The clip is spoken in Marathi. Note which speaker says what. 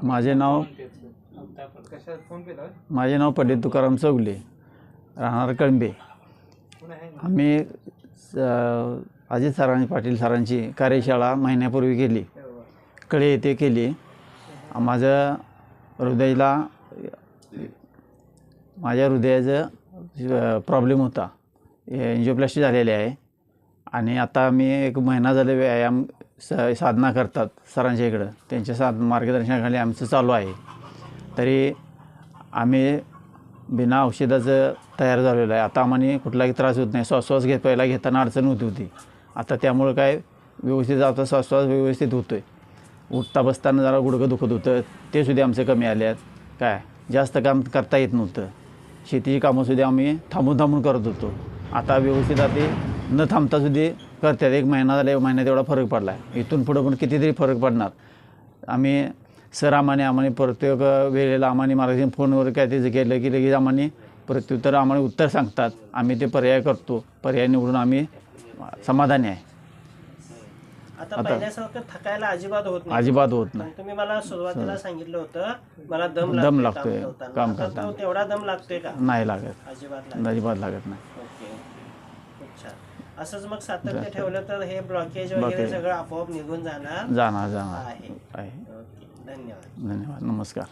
Speaker 1: माझे नाव पंडित तुकाराम चौगले, राहणार कळंबे. आम्ही अजित पाटील सरांची कार्यशाळा महिन्यापूर्वी केली, कळे येथे केली. माझ्या हृदयाचा प्रॉब्लेम होता, एंजिओप्लास्टी झालेली आहे. आणि आता आम्ही एक महिना झाले व्यायाम साधना करतात सरांच्या इकडं, त्यांच्या मार्गदर्शनाखाली आमचं चालू आहे. तरी आम्ही बिना औषधाचं तयार झालेलं आहे. आता आम्हाला कुठलाही त्रास होत नाही. श्वास पहिला घेताना अडचण होती. आता त्यामुळं काय व्यवस्थित जाता श्वास व्यवस्थित होतो आहे. उठता बसताना जरा गुडघं दुखत होतं, ते सुद्धा आमचे कमी आले आहेत. काय जास्त काम करता येत नव्हतं. शेतीची कामंसुद्धा आम्ही थांबून करत होतो. आता व्यवस्थित आता न थांबतासुद्धा करतात. एक महिना झाला, महिन्यात एवढा फरक पडला आहे. इथून पुढं पण कितीतरी फरक पडणार. आम्ही सर आम्हाला प्रत्येक वेळेला आम्हाला मार्गदर्शन फोनवर काय त्याचं केलं की लगेच आम्हाला प्रत्युत्तर उत्तर सांगतात. आम्ही ते पर्याय करतो. पर्याय निवडून आम्ही समाधानी आहे.
Speaker 2: आता पहिल्यासारखं थकायला अजिबात होत नाही. तुम्ही मला सुरुवातीला सांगितलं होतं मला
Speaker 1: दम लागतोय काम करताना.
Speaker 2: तेवढा दम लागतोय का?
Speaker 1: नाही लागत, अजिबात लागत नाही.
Speaker 2: ओके, खूप छान. असंच मग सातत्य ठेवलं तर हे ब्लॉकेज वगैरे सगळं आपोआप निघून जाणार
Speaker 1: आहे.
Speaker 2: धन्यवाद.
Speaker 1: नमस्कार.